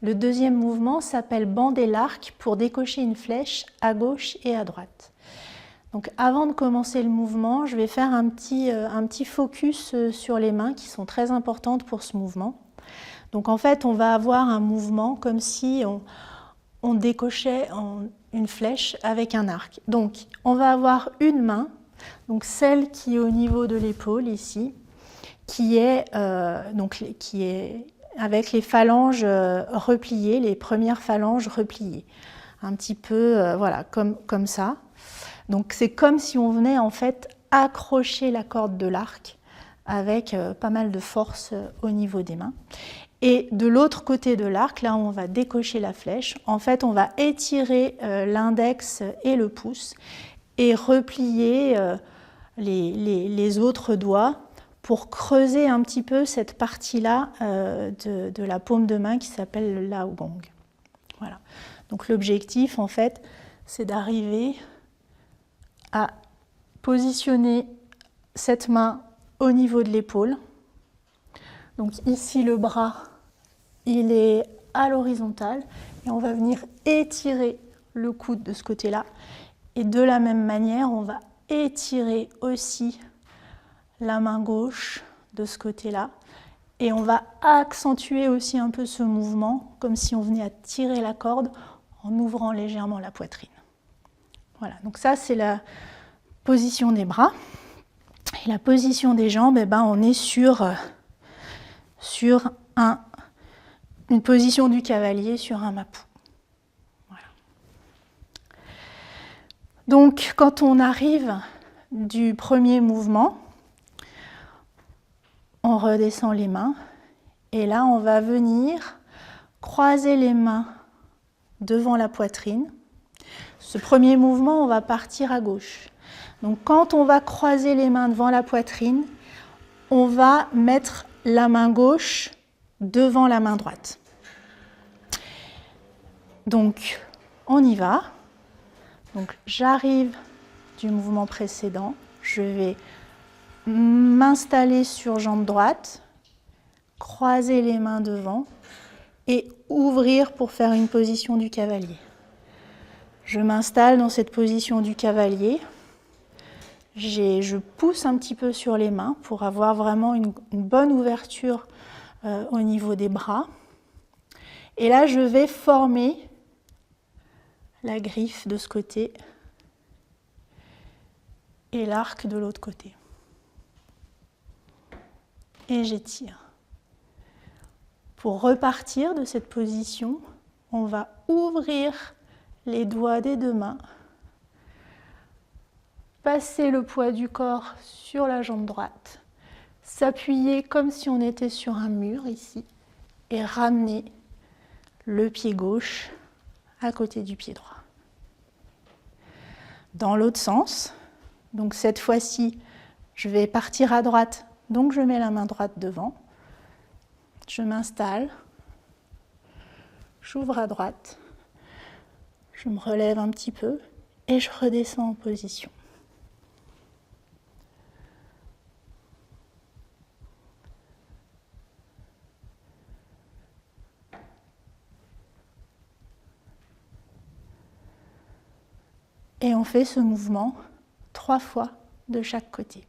Le deuxième mouvement s'appelle bander l'arc pour décocher une flèche à gauche et à droite. Donc avant de commencer le mouvement, je vais faire un petit focus sur les mains qui sont très importantes pour ce mouvement. Donc en fait, on va avoir un mouvement comme si on décochait une flèche avec un arc. Donc on va avoir une main, donc celle qui est au niveau de l'épaule ici, qui est avec les phalanges repliées, les premières phalanges repliées. Un petit peu, voilà, comme ça. Donc c'est comme si on venait en fait accrocher la corde de l'arc avec pas mal de force au niveau des mains. Et de l'autre côté de l'arc, là où on va décocher la flèche, en fait on va étirer l'index et le pouce et replier les autres doigts pour creuser un petit peu cette partie-là de la paume de main qui s'appelle le laogong. Voilà. Donc l'objectif, en fait, c'est d'arriver à positionner cette main au niveau de l'épaule. Donc ici, le bras, il est à l'horizontale et on va venir étirer le coude de ce côté-là. Et de la même manière, on va étirer aussi la main gauche de ce côté-là. Et on va accentuer aussi un peu ce mouvement, comme si on venait à tirer la corde en ouvrant légèrement la poitrine. Voilà, donc ça c'est la position des bras. Et la position des jambes, eh ben, on est sur une position du cavalier sur un mappou. Voilà. Donc quand on arrive du premier mouvement, on redescend les mains et là on va venir croiser les mains devant la poitrine. Ce premier mouvement, on va partir à gauche. Donc quand on va croiser les mains devant la poitrine, on va mettre la main gauche devant la main droite. Donc on y va. Donc j'arrive du mouvement précédent, je vais m'installer sur jambe droite, croiser les mains devant et ouvrir pour faire une position du cavalier. Je m'installe dans cette position du cavalier. Je pousse un petit peu sur les mains pour avoir vraiment une bonne ouverture au niveau des bras. Et là, je vais former la griffe de ce côté et l'arc de l'autre côté. Et j'étire. Pour repartir de cette position, on va ouvrir les doigts des deux mains, passer le poids du corps sur la jambe droite, s'appuyer comme si on était sur un mur ici et ramener le pied gauche à côté du pied droit. Dans l'autre sens, donc cette fois-ci, je vais partir à droite, donc je mets la main droite devant, je m'installe, j'ouvre à droite, je me relève un petit peu et je redescends en position. Et on fait ce mouvement 3 fois de chaque côté.